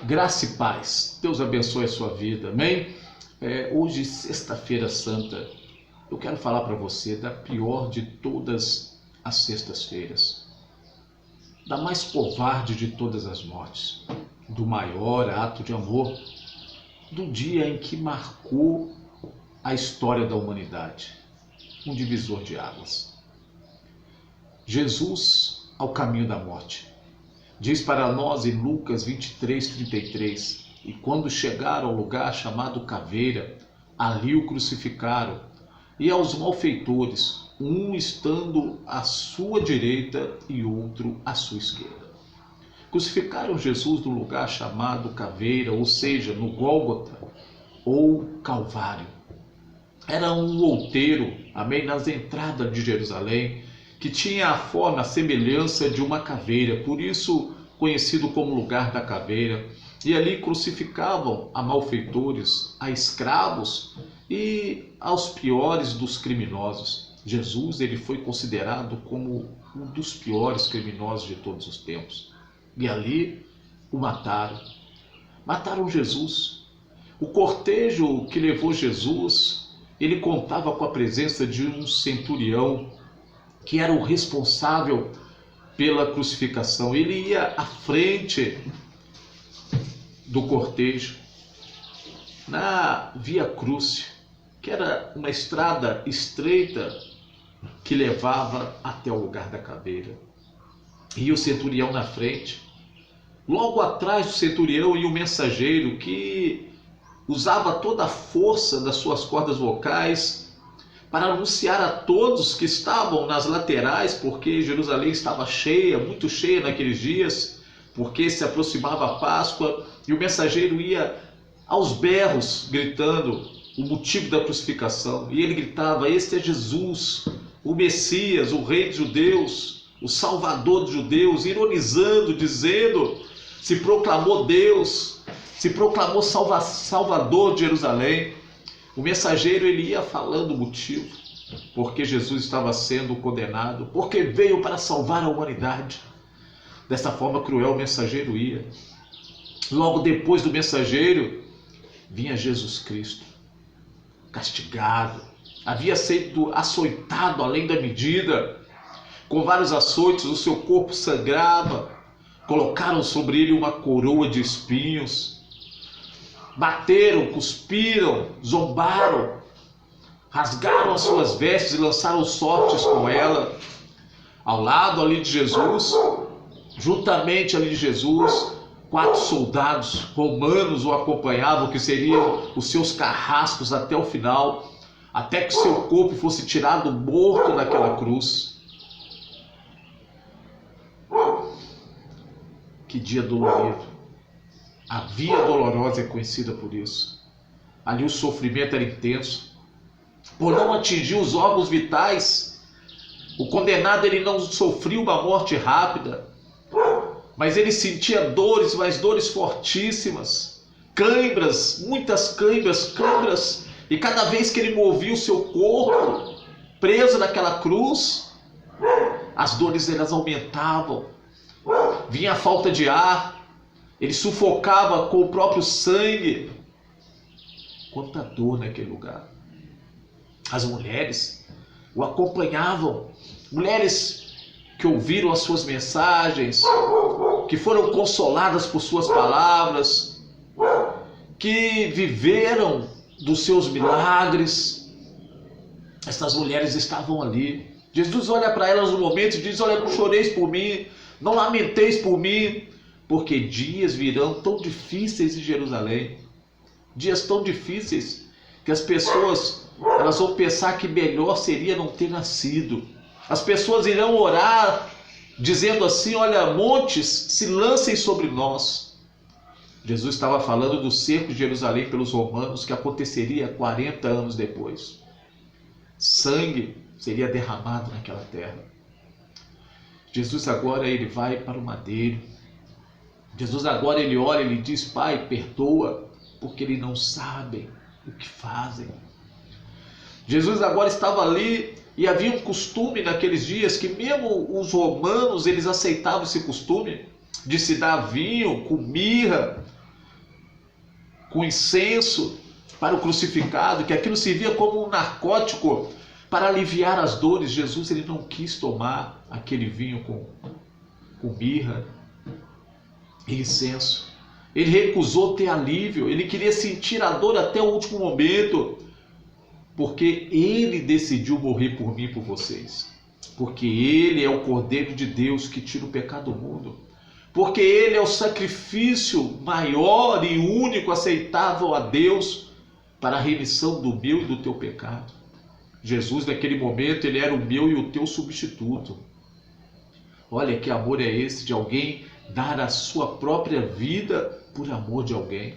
Graça e paz. Deus abençoe a sua vida, amém? Hoje, sexta-feira santa, eu quero falar para você da pior de todas as sextas-feiras, da mais covarde de todas as mortes, do maior ato de amor, do dia em que marcou a história da humanidade, um divisor de águas. Jesus ao caminho da morte. Diz para nós em Lucas 23:33, e quando chegaram ao lugar chamado Caveira, ali o crucificaram, e aos malfeitores, um estando à sua direita e outro à sua esquerda. Crucificaram Jesus no lugar chamado Caveira, ou seja, no Gólgota ou Calvário. Era um outeiro, amém, nas entradas de Jerusalém, que tinha a forma, a semelhança de uma caveira, por isso conhecido como lugar da caveira. E ali crucificavam a malfeitores, a escravos e aos piores dos criminosos. Jesus, ele foi considerado como um dos piores criminosos de todos os tempos. E ali o mataram. Mataram Jesus. O cortejo que levou Jesus, ele contava com a presença de um centurião, que era o responsável pela crucificação. Ele ia à frente do cortejo, na Via Crucis, que era uma estrada estreita que levava até o lugar da caveira. E o centurião na frente. Logo atrás do centurião ia o mensageiro, que usava toda a força das suas cordas vocais para anunciar a todos que estavam nas laterais, porque Jerusalém estava cheia, muito cheia naqueles dias, porque se aproximava a Páscoa, e o mensageiro ia aos berros gritando o motivo da crucificação, e ele gritava: "Este é Jesus, o Messias, o Rei dos Judeus, o Salvador dos Judeus", ironizando, dizendo, se proclamou Deus, se proclamou Salvador de Jerusalém. O mensageiro, ele ia falando o motivo, porque Jesus estava sendo condenado, porque veio para salvar a humanidade. Dessa forma cruel o mensageiro ia. Logo depois do mensageiro, vinha Jesus Cristo, castigado, havia sido açoitado além da medida, com vários açoites o seu corpo sangrava, colocaram sobre ele uma coroa de espinhos, bateram, cuspiram, zombaram, rasgaram as suas vestes e lançaram sortes com ela. Ao lado ali de Jesus, juntamente ali de Jesus, 4 soldados romanos o acompanhavam, que seriam os seus carrascos até o final, até que seu corpo fosse tirado morto naquela cruz. Que dia dolorido. A Via Dolorosa é conhecida por isso. Ali o sofrimento era intenso. Por não atingir os órgãos vitais, o condenado, ele não sofria uma morte rápida, mas ele sentia dores, mas dores fortíssimas, cãibras, muitas cãibras, e cada vez que ele movia o seu corpo preso naquela cruz, as dores, elas aumentavam, vinha a falta de ar, ele sufocava com o próprio sangue. Quanta dor naquele lugar. As mulheres o acompanhavam, mulheres que ouviram as suas mensagens, que foram consoladas por suas palavras, que viveram dos seus milagres. Essas mulheres estavam ali. Jesus olha para elas no momento e diz: "Olha, não choreis por mim, não lamenteis por mim, porque dias virão tão difíceis em Jerusalém, dias tão difíceis que as pessoas, elas vão pensar que melhor seria não ter nascido. As pessoas irão orar dizendo assim: olha, montes se lancem sobre nós." Jesus estava falando do cerco de Jerusalém pelos romanos, que aconteceria 40 anos depois. Sangue seria derramado naquela terra. Jesus agora, ele vai para o madeiro. Jesus agora, ele olha e ele diz: "Pai, perdoa, porque eles não sabem o que fazem." Jesus agora estava ali, e havia um costume naqueles dias, que mesmo os romanos, eles aceitavam esse costume de se dar vinho com mirra, com incenso para o crucificado, que aquilo servia como um narcótico para aliviar as dores. Jesus, ele não quis tomar aquele vinho com mirra e incenso. Ele recusou ter alívio, ele queria sentir a dor até o último momento, porque ele decidiu morrer por mim e por vocês. Porque ele é o Cordeiro de Deus que tira o pecado do mundo. Porque ele é o sacrifício maior e único aceitável a Deus para a remissão do meu e do teu pecado. Jesus, naquele momento, ele era o meu e o teu substituto. Olha que amor é esse de alguém dar a sua própria vida por amor de alguém.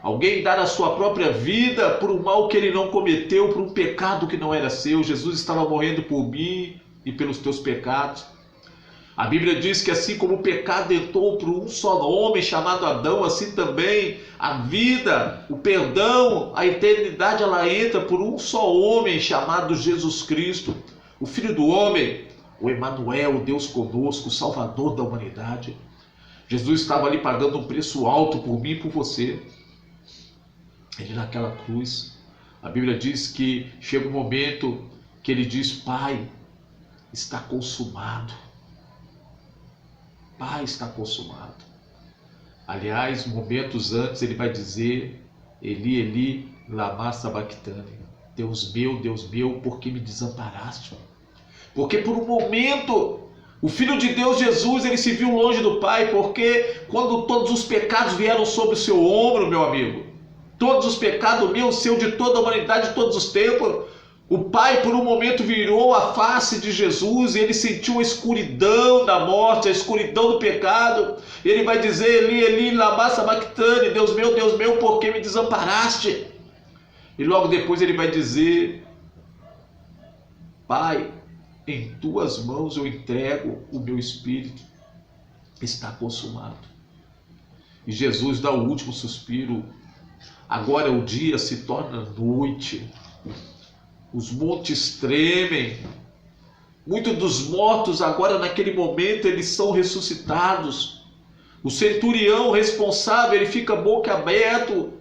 Alguém dar a sua própria vida por um mal que ele não cometeu, por um pecado que não era seu. Jesus estava morrendo por mim e pelos teus pecados. A Bíblia diz que assim como o pecado entrou por um só homem chamado Adão, assim também a vida, o perdão, a eternidade, ela entra por um só homem chamado Jesus Cristo, o Filho do homem, o Emanuel, o Deus conosco, o Salvador da humanidade. Jesus estava ali pagando um preço alto por mim e por você. Ele naquela cruz, a Bíblia diz que chega um momento que ele diz: Pai, está consumado. Pai, está consumado. Aliás, momentos antes ele vai dizer: Eli, Eli, lama sabachthani. Deus meu, por que me desamparaste? Porque por um momento o Filho de Deus, Jesus, ele se viu longe do Pai, porque quando todos os pecados vieram sobre o seu ombro, meu amigo, todos os pecados meu, seu, de toda a humanidade, de todos os tempos, o Pai por um momento virou a face de Jesus e ele sentiu a escuridão da morte, a escuridão do pecado. Ele vai dizer: Eli, Eli, lama sabachthani, Deus meu, por que me desamparaste? E logo depois ele vai dizer: Pai, em tuas mãos eu entrego o meu espírito, está consumado. E Jesus dá o último suspiro. Agora o dia se torna noite, os montes tremem, muitos dos mortos agora naquele momento eles são ressuscitados. O centurião responsável, ele fica boca aberto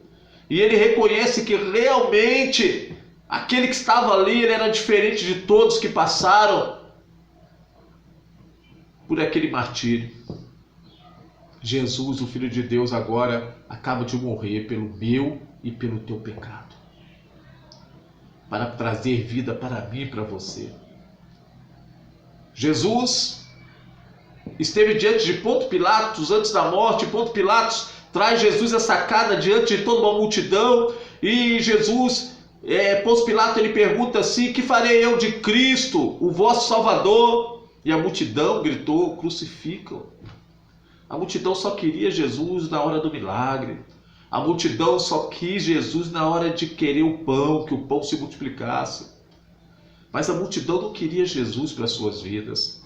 e ele reconhece que realmente aquele que estava ali, ele era diferente de todos que passaram por aquele martírio. Jesus, o Filho de Deus, agora acaba de morrer pelo meu e pelo teu pecado, para trazer vida para mim e para você. Jesus esteve diante de Ponto Pilatos antes da morte. Ponto Pilatos traz Jesus a sacada diante de toda uma multidão e Jesus, Ponto Pilatos, ele pergunta assim: que farei eu de Cristo, o vosso Salvador? E a multidão gritou: crucificam. A multidão só queria Jesus na hora do milagre. A multidão só quis Jesus na hora de querer o pão, que o pão se multiplicasse. Mas a multidão não queria Jesus para as suas vidas.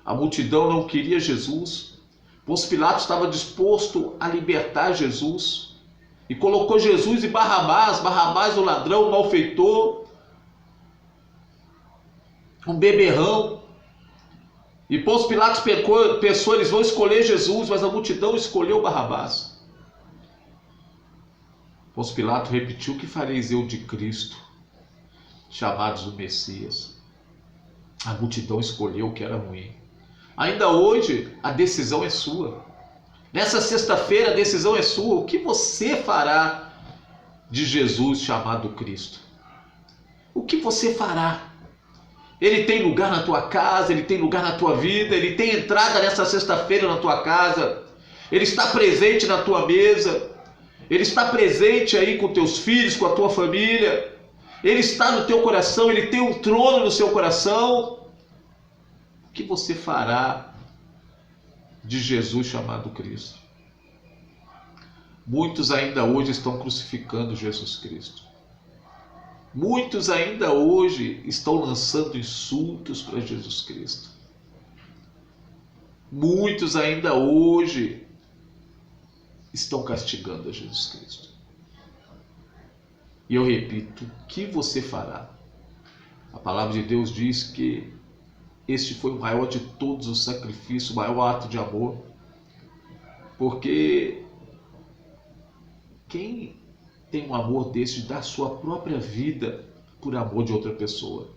A multidão não queria Jesus. Pôncio Pilatos estava disposto a libertar Jesus e colocou Jesus e Barrabás, o ladrão, o malfeitor, um beberrão. E Pôncio Pilatos pensou: eles vão escolher Jesus, mas a multidão escolheu Barrabás. Pôncio Pilatos repetiu: que fareis eu de Cristo, chamados o Messias? A multidão escolheu o que era ruim. Ainda hoje a decisão é sua. Nessa sexta-feira a decisão é sua. O que você fará de Jesus chamado Cristo? O que você fará? Ele tem lugar na tua casa, ele tem lugar na tua vida, ele tem entrada nessa sexta-feira na tua casa, ele está presente na tua mesa, ele está presente aí com teus filhos, com a tua família, ele está no teu coração, ele tem um trono no seu coração. O que você fará de Jesus chamado Cristo? Muitos ainda hoje estão crucificando Jesus Cristo. Muitos ainda hoje estão lançando insultos para Jesus Cristo. Muitos ainda hoje estão castigando a Jesus Cristo. E eu repito: o que você fará? A palavra de Deus diz que este foi o maior de todos os sacrifícios, o maior ato de amor. Porque Quem tem um amor desse de dar sua própria vida por amor de outra pessoa?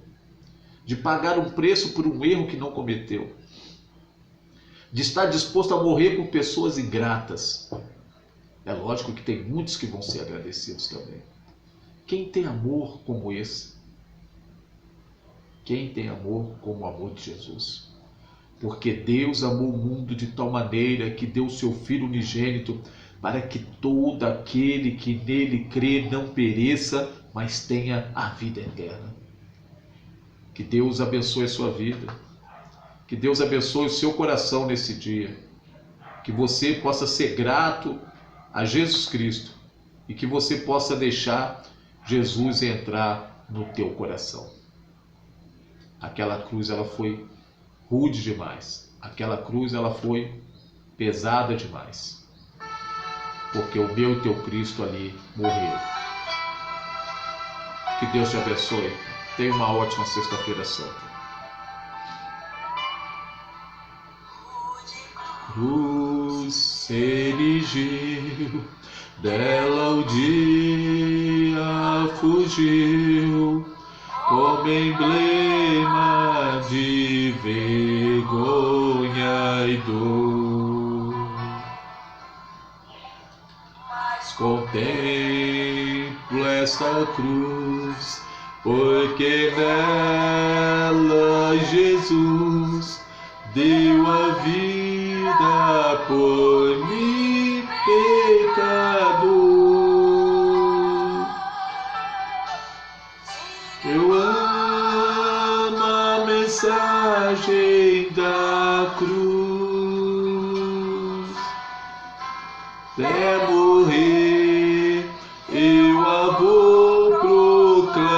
De pagar um preço por um erro que não cometeu? De estar disposto a morrer por pessoas ingratas? É lógico que tem muitos que vão ser agradecidos também. Quem tem amor como esse? Quem tem amor como o amor de Jesus? Porque Deus amou o mundo de tal maneira que deu o seu Filho unigênito para que todo aquele que nele crê não pereça, mas tenha a vida eterna. Que Deus abençoe a sua vida. Que Deus abençoe o seu coração nesse dia. Que você possa ser grato a Jesus Cristo e que você possa deixar Jesus entrar no teu coração. Aquela cruz, ela foi rude demais. Aquela cruz, ela foi pesada demais. Porque o meu e teu Cristo ali morreu. Que Deus te abençoe. Tenha uma ótima sexta-feira santa. Cruz se erigiu, dela o dia fugiu, como emblema de vergonha e dor. Contemplo esta cruz, porque nela Jesus deu a vida por mim, pecador. Eu amo a mensagem da cruz. Até morrer eu a vou proclamar.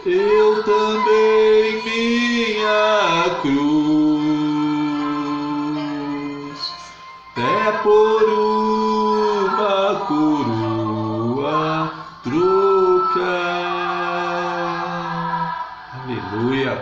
Eu também minha cruz, até por uma coroa trocar. Aleluia.